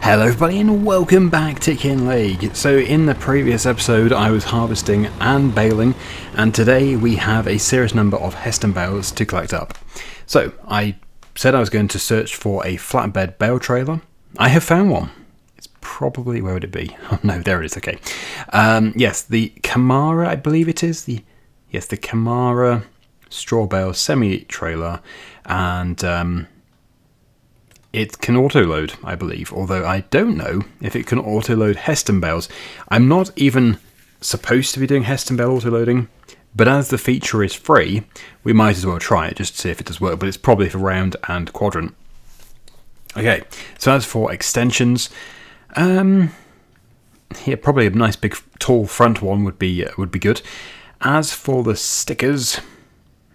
Hello everybody and welcome back to Kinlaig. So in the previous episode I was harvesting and baling, and today we have a serious number of Heston bales to collect up. So I said I was going to search for a flatbed bale trailer. I have found one. It's probably, where would it be? Oh no, there it is, okay. Yes, the Kamara, I believe it is. The Kamara straw bale semi-trailer, and it can auto-load, I believe, although I don't know if it can auto-load Heston bales. I'm not even supposed to be doing Heston bale auto-loading, but as the feature is free, we might as well try it just to see if it does work, but it's probably for round and quadrant. Okay, so as for extensions, yeah, probably a nice big tall front one would be good. As for the stickers,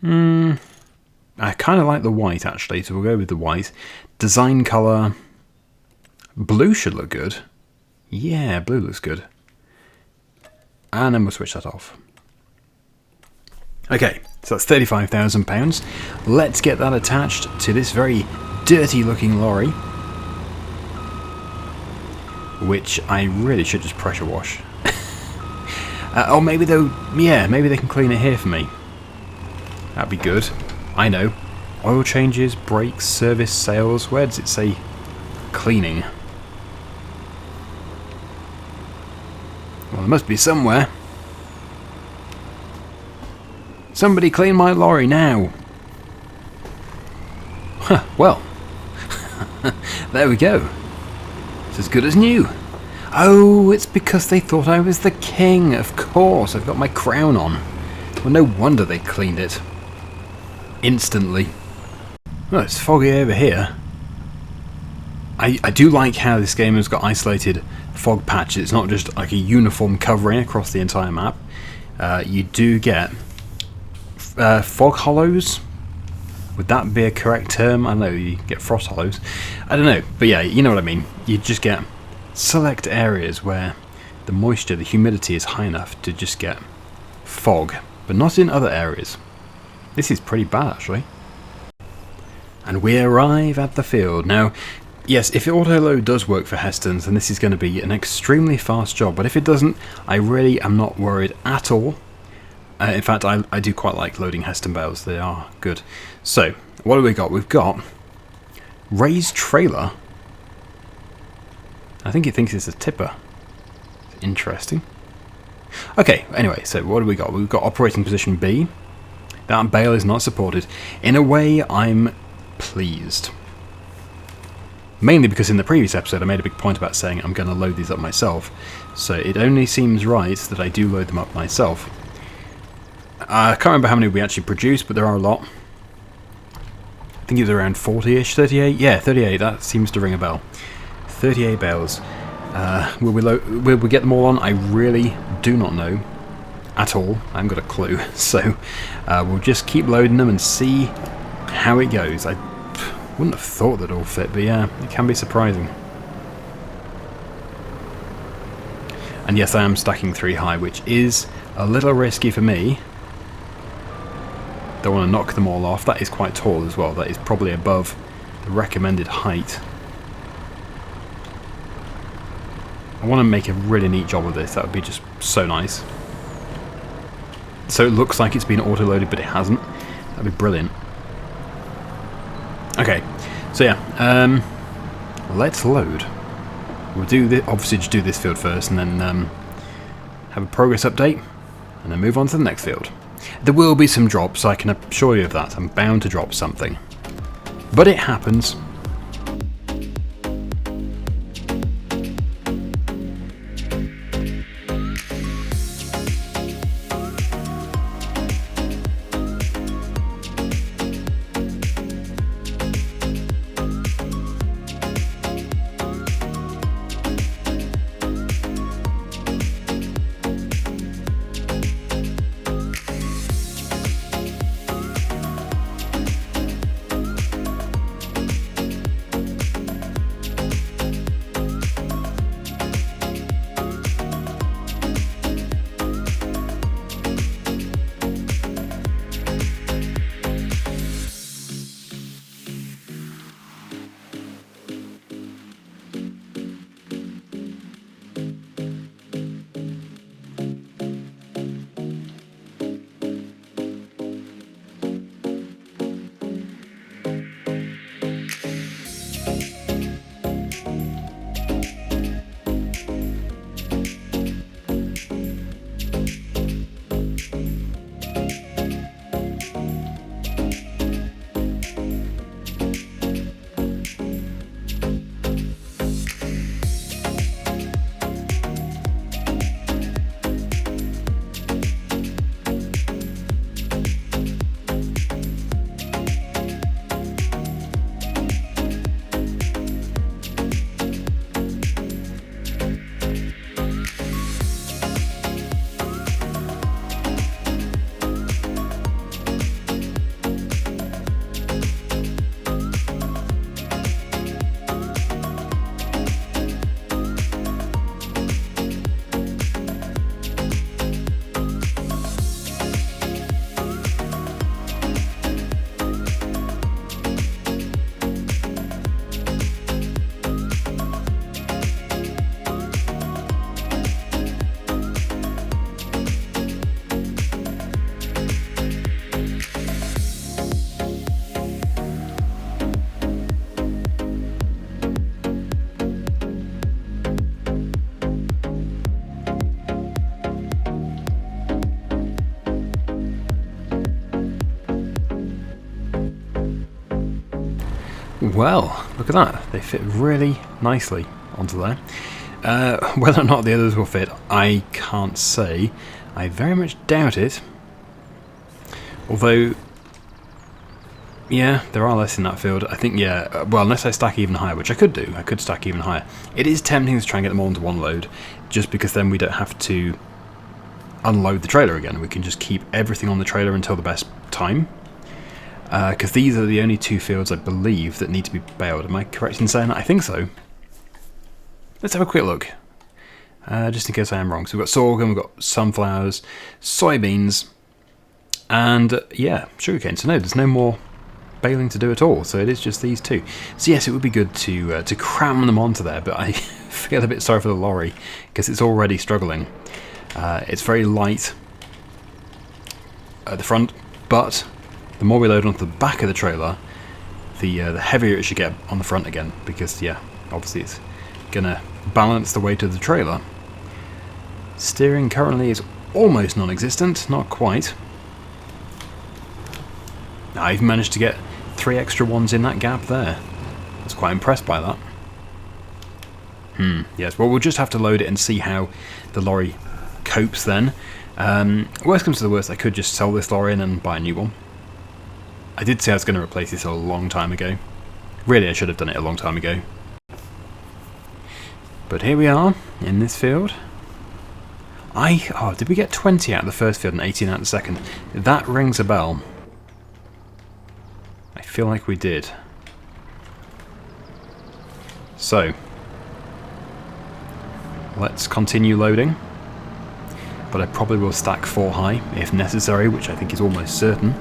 I kind of like the white actually, so we'll go with the white. Design colour, blue should look good. Yeah, blue looks good. And then we'll switch that off. Okay, so that's £35,000. Let's get that attached to this very dirty looking lorry, which I really should just pressure wash. Or maybe maybe they can clean it here for me. That'd be good. I know. Oil changes, brakes, service, sales. Where does it say cleaning? Well, there must be somewhere. Somebody clean my lorry now. Huh, well. There we go. It's as good as new. Oh, it's because they thought I was the king. Of course, I've got my crown on. Well, no wonder they cleaned it. Instantly. Well, it's foggy over here. I do like how this game has got isolated fog patches. It's not just like a uniform covering across the entire map. You do get fog hollows. Would that be a correct term? I know you get frost hollows. I don't know, but yeah, you know what I mean. You just get select areas where the moisture, the humidity is high enough to just get fog, but not in other areas. This is pretty bad actually. And we arrive at the field. Now, yes, if auto-load does work for Hestons, then this is going to be an extremely fast job. But if it doesn't, I really am not worried at all. In fact, I do quite like loading Heston bales. They are good. So, what have we got? We've got raised trailer. I think he thinks it's a tipper. Interesting. Okay, anyway, so what have we got? We've got operating position B. That bale is not supported. In a way, I'm pleased. Mainly because in the previous episode I made a big point about saying I'm going to load these up myself. So it only seems right that I do load them up myself. I can't remember how many we actually produced, but there are a lot. I think it was around 40-ish, 38? Yeah, 38, that seems to ring a bell. 38 bales. Will we get them all on? I really do not know. At all. I haven't got a clue. So we'll just keep loading them and see how it goes. I wouldn't have thought they'd all fit, but yeah, it can be surprising. And yes, I am stacking 3 high, which is a little risky for me. Don't want to knock them all off. That is quite tall as well. That is probably above the recommended height. I want to make a really neat job of this. That would be just so nice. So it looks like it's been auto-loaded, but it hasn't. That'd be brilliant. Okay, so yeah, let's load. We'll obviously just do this field first, and then have a progress update, and then move on to the next field. There will be some drops, I can assure you of that. I'm bound to drop something. But it happens. Well, look at that. They fit really nicely onto there. Whether or not the others will fit, I can't say. I very much doubt it. Although, yeah, there are less in that field. I think, yeah, well, unless I stack even higher, which I could do. I could stack even higher. It is tempting to try and get them all into one load, just because then we don't have to unload the trailer again. We can just keep everything on the trailer until the best time. Because these are the only two fields, I believe, that need to be baled. Am I correct in saying that? I think so. Let's have a quick look. Just in case I am wrong. So we've got sorghum, we've got sunflowers, soybeans, and, yeah, sugarcane. So no, there's no more baling to do at all. So it is just these two. So yes, it would be good to cram them onto there, but I feel a bit sorry for the lorry, because it's already struggling. It's very light at the front, but the more we load onto the back of the trailer, the heavier it should get on the front again, because, yeah, obviously it's going to balance the weight of the trailer. Steering currently is almost non-existent, not quite. I've managed to get 3 extra ones in that gap there. I was quite impressed by that. Yes, well, we'll just have to load it and see how the lorry copes then. Worst comes to the worst, I could just sell this lorry in and buy a new one. I did say I was going to replace this a long time ago. Really, I should have done it a long time ago. But here we are, in this field. Oh, did we get 20 out of the first field and 18 out of the second? That rings a bell. I feel like we did. So, let's continue loading. But I probably will stack 4 high, if necessary, which I think is almost certain.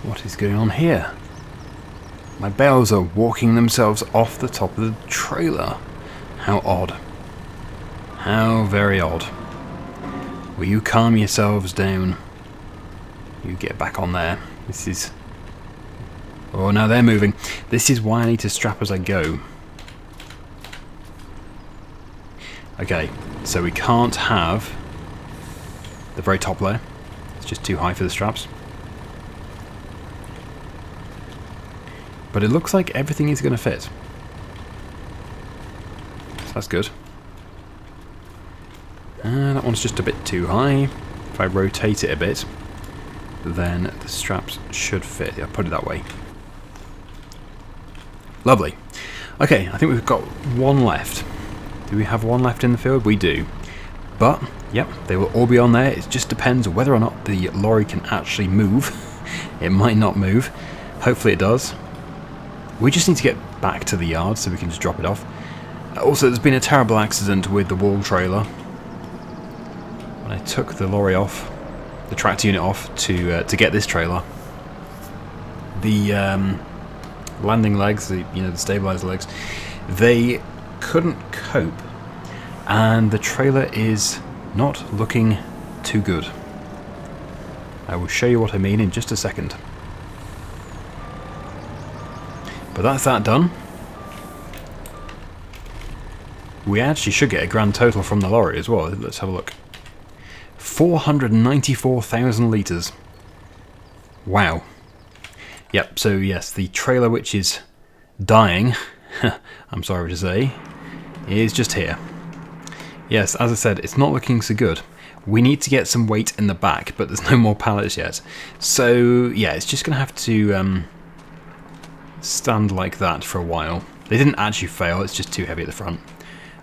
What is going on here? My bales are walking themselves off the top of the trailer. How odd. How very odd. Will you calm yourselves down? You get back on there. This is... Oh, now they're moving. This is why I need to strap as I go. Okay, so we can't have the very top layer. It's just too high for the straps. But it looks like everything is going to fit. So that's good. That one's just a bit too high. If I rotate it a bit, then the straps should fit. Yeah, put it that way. Lovely. Okay, I think we've got one left. Do we have one left in the field? We do. But, yep, they will all be on there. It just depends whether or not the lorry can actually move. It might not move. Hopefully it does. We just need to get back to the yard so we can just drop it off. Also, there's been a terrible accident with the wall trailer. When I took the lorry off, the tractor unit off to get this trailer, the landing legs, the stabilizer legs, they couldn't cope, and the trailer is not looking too good. I will show you what I mean in just a second. But that's that done. We actually should get a grand total from the lorry as well. Let's have a look. 494,000 litres. Wow. Yep, so yes, the trailer which is dying, I'm sorry to say, is just here. Yes, as I said, it's not looking so good. We need to get some weight in the back, but there's no more pallets yet. So, yeah, it's just going to have to stand like that for a while. They didn't actually fail, it's just too heavy at the front.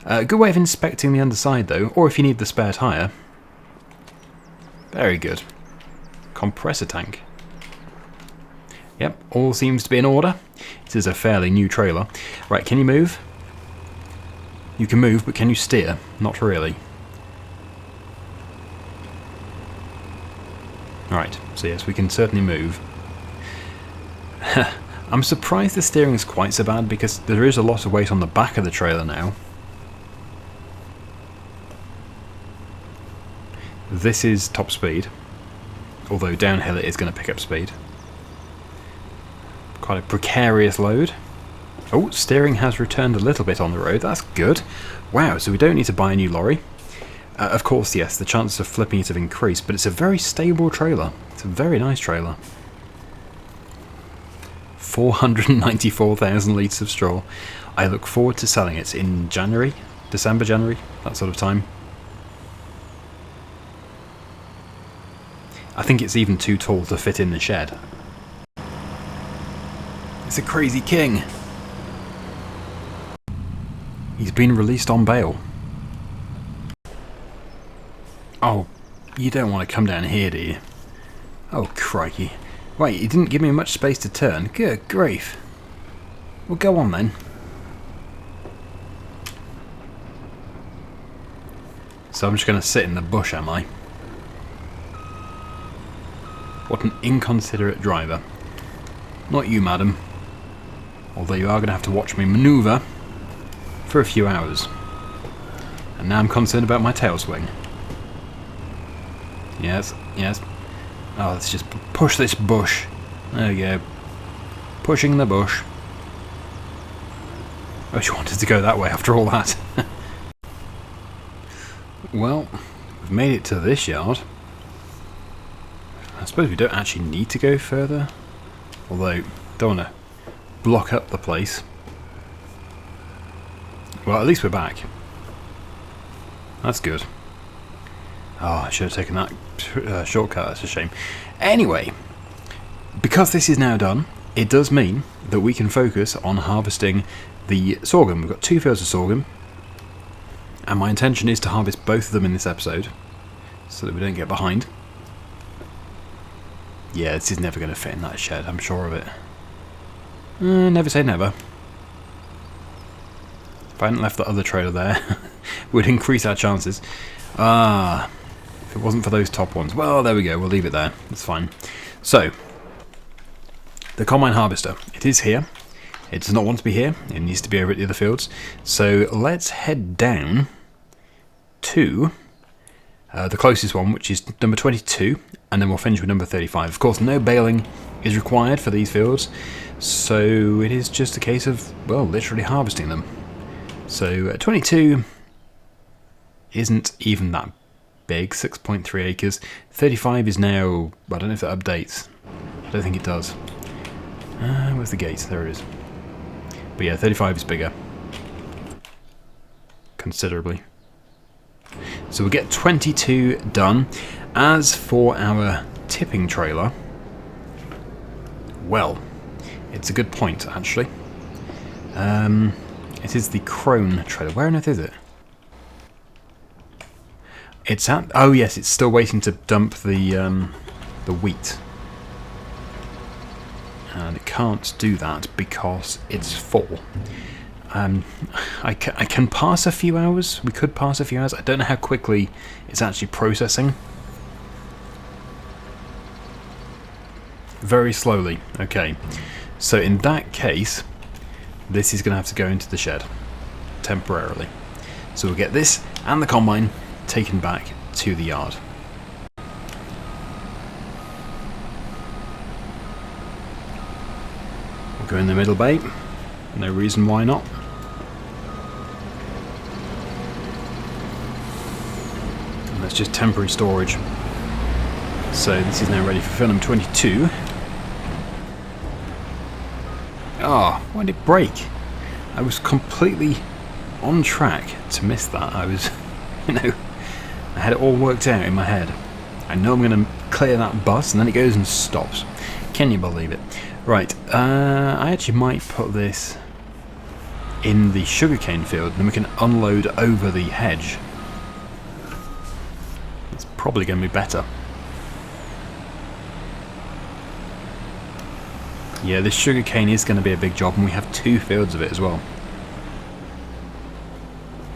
Good way of inspecting the underside though, or if you need the spare tyre. Very good. Compressor tank. Yep, all seems to be in order. It is a fairly new trailer. Right, can you move? You can move, but can you steer? Not really. Right, so yes, we can certainly move. I'm surprised the steering is quite so bad because there is a lot of weight on the back of the trailer now. This is top speed, although downhill it is going to pick up speed. Quite a precarious load. Oh, steering has returned a little bit on the road, that's good. Wow, so we don't need to buy a new lorry. Of course, yes, the chances of flipping it have increased, but it's a very stable trailer. It's a very nice trailer. 494,000 litres of straw. I look forward to selling it in January, December, January, that sort of time. I think it's even too tall to fit in the shed. It's a crazy king. He's been released on bail. Oh, you don't want to come down here, do you? Oh, crikey. Wait, you didn't give me much space to turn. Good grief. Well, go on then. So I'm just going to sit in the bush, am I? What an inconsiderate driver. Not you, madam. Although you are going to have to watch me manoeuvre for a few hours. And now I'm concerned about my tail swing. Yes, yes. Oh, let's just push this bush. There we go. Pushing the bush. Oh, she wanted to go that way after all that. Well, we've made it to this yard. I suppose we don't actually need to go further. Although, don't want to block up the place. Well, at least we're back. That's good. Oh, I should have taken that shortcut, that's a shame. Anyway, because this is now done, it does mean that we can focus on harvesting the sorghum. We've got 2 fields of sorghum, and my intention is to harvest both of them in this episode, so that we don't get behind. Yeah, this is never going to fit in that shed, I'm sure of it. Never say never. If I hadn't left the other trailer there, would increase our chances. Ah, if it wasn't for those top ones. Well, there we go, we'll leave it there. It's fine. So, the combine harvester. It is here. It does not want to be here. It needs to be over at the other fields. So, let's head down to the closest one, which is number 22, and then we'll finish with number 35. Of course, no baling is required for these fields, so it is just a case of, well, literally harvesting them. So 22 isn't even that big, 6.3 acres. 35 is now, I don't know if that updates. I don't think it does. Where's the gate? There it is. But yeah, 35 is bigger. Considerably. So we'll get 22 done. As for our tipping trailer, well, it's a good point, actually. It is the crone trailer. Where on earth is it? It's at... Oh yes, it's still waiting to dump the wheat. And it can't do that because it's full. I can pass a few hours. We could pass a few hours. I don't know how quickly it's actually processing. Very slowly. Okay. So in that case, this is going to have to go into the shed temporarily. So we'll get this and the combine taken back to the yard. We'll go in the middle bay. No reason why not. And that's just temporary storage. So this is now ready for film 22. Ah, why did it break? I was completely on track to miss that. I was, I had it all worked out in my head. I know I'm going to clear that bus, and then it goes and stops. Can you believe it? Right, I actually might put this in the sugarcane field, then we can unload over the hedge. It's probably going to be better. Yeah, this sugarcane is going to be a big job, and we have 2 fields of it as well.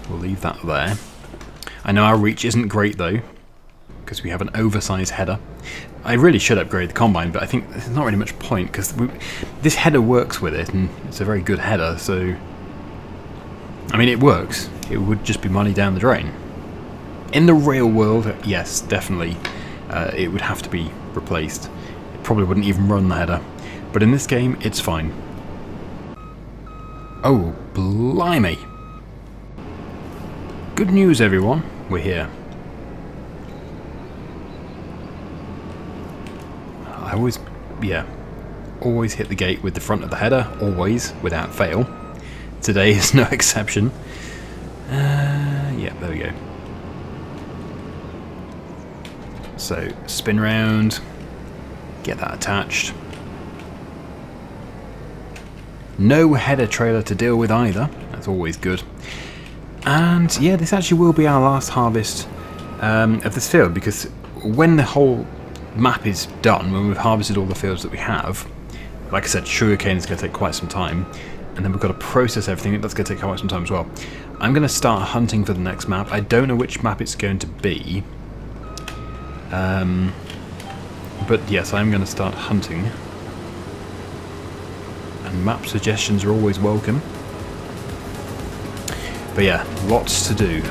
We'll leave that there. I know our reach isn't great though, because we have an oversized header. I really should upgrade the combine, but I think there's not really much point, because this header works with it, and it's a very good header, so... I mean, it works. It would just be money down the drain. In the real world, yes, definitely, it would have to be replaced. It probably wouldn't even run the header. But in this game, it's fine. Oh, blimey! Good news, everyone. We're here. I always hit the gate with the front of the header, always, without fail. Today is no exception. Yeah, there we go. So, spin round, get that attached. No header trailer to deal with either, that's always good. And yeah, this actually will be our last harvest of this field, because when the whole map is done, when we've harvested all the fields that we have, like I said, sugarcane is going to take quite some time, and then we've got to process everything. That's going to take quite some time as well. I'm going to start hunting for the next map. I don't know which map it's going to be, but yes, I'm going to start hunting, and map suggestions are always welcome. But yeah, lots to do.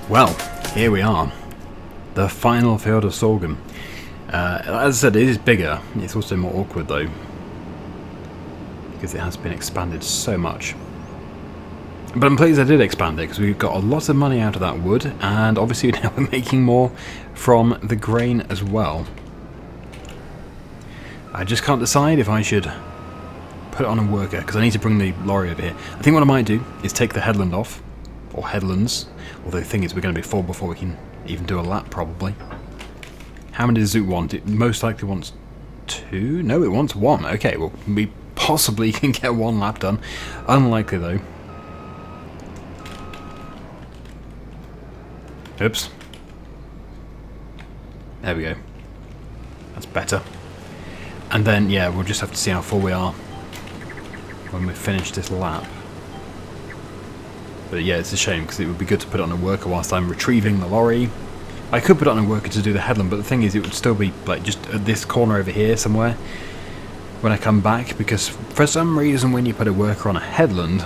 Well, here we are. The final field of sorghum. As I said, it is bigger. It's also more awkward though, because it has been expanded so much. But I'm pleased I did expand it, because we've got a lot of money out of that wood, and obviously now we're making more from the grain as well. I just can't decide if I should put it on a worker, because I need to bring the lorry over here. I think what I might do is take the headland off, or headlands, although the thing is we're going to be full before we can even do a lap probably. How many does it want? It most likely wants 2? No, it wants 1. Okay, well, we possibly can get 1 lap done. Unlikely though. Oops. There we go. That's better. And then, yeah, we'll just have to see how full we are when we finish this lap. But yeah, it's a shame, because it would be good to put it on a worker whilst I'm retrieving the lorry. I could put it on a worker to do the headland, but the thing is it would still be like just at this corner over here somewhere. when I come back, because for some reason when you put a worker on a headland,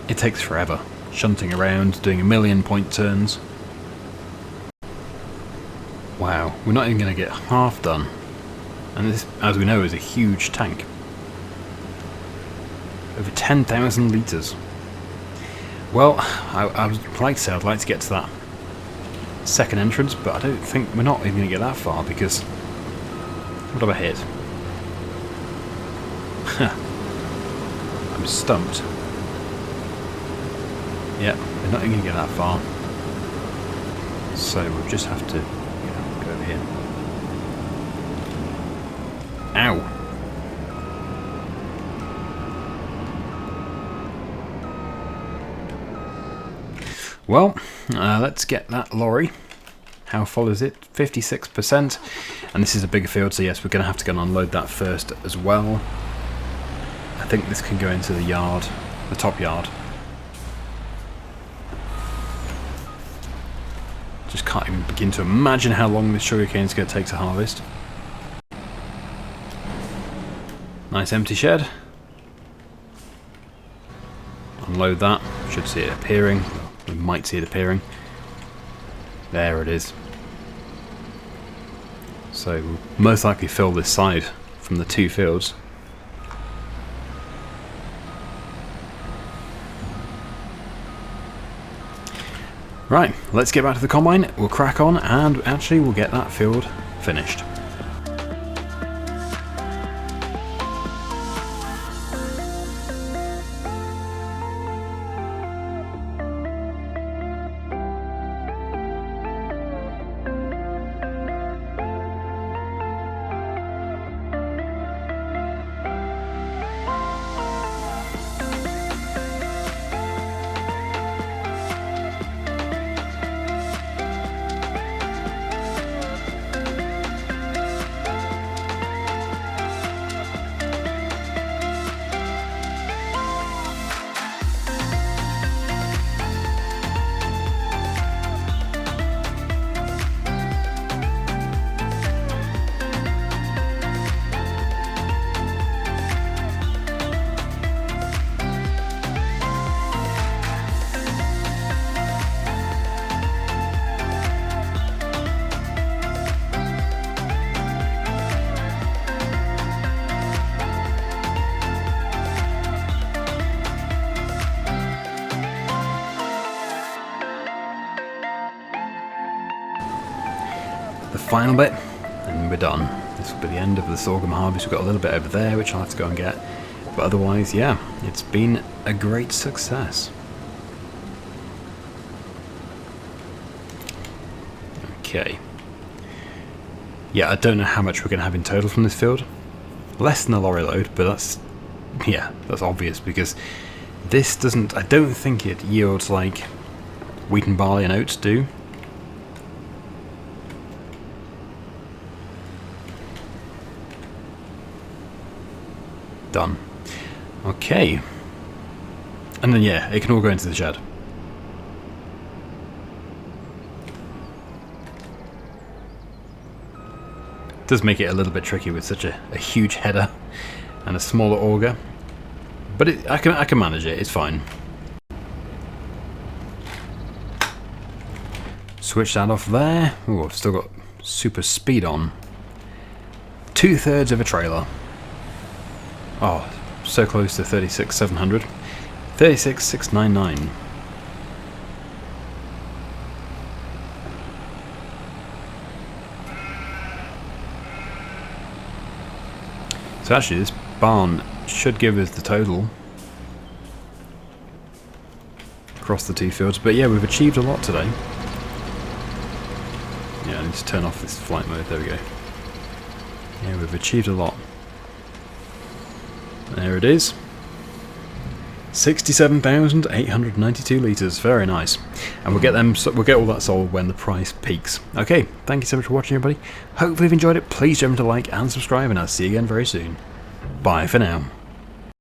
it takes forever. Shunting around, doing a million point turns. Wow, we're not even going to get half done. And this, as we know, is a huge tank. Over 10,000 litres. Well, I would like to say I'd like to get to that second entrance, but I don't think we're not even going to get that far, because what have I hit? I'm stumped. Yeah, we're not even going to get that far. So we'll just have to go over here. Ow! Well, let's get that lorry. How full is it? 56%. And this is a bigger field, so yes, we're going to have to go and unload that first as well. I think this can go into the yard, the top yard. Just can't even begin to imagine how long this sugarcane is going to take to harvest. Nice empty shed. Unload that. Should see it appearing. We might see it appearing. There it is. So we'll most likely fill this side from the two fields. Right, let's get back to the combine, we'll crack on, and actually we'll get that field finished. The final bit, and we're done. This will be the end of the sorghum harvest. We've got a little bit over there which I'll have to go and get, but otherwise, yeah, it's been a great success. Okay. Yeah, I don't know how much we're going to have in total from this field. Less than a lorry load, but that's, yeah, that's obvious, because this doesn't, I don't think it yields like wheat and barley and oats do. Done. Okay. And then yeah, it can all go into the shed. It does make it a little bit tricky with such a huge header and a smaller auger, but I can manage it, it's fine. Switch that off there. Oh, I've still got super speed on. 2/3 of a trailer. Oh, so close to 36,700. 36,699. So actually this barn should give us the total across the two fields, but yeah, we've achieved a lot today. Yeah, I need to turn off this flight mode, there we go. Yeah, we've achieved a lot. There it is. 67,892 litres, very nice. And we'll get all that sold when the price peaks. Okay, thank you so much for watching, everybody. Hopefully you've enjoyed it. Please remember to like and subscribe, and I'll see you again very soon. Bye for now.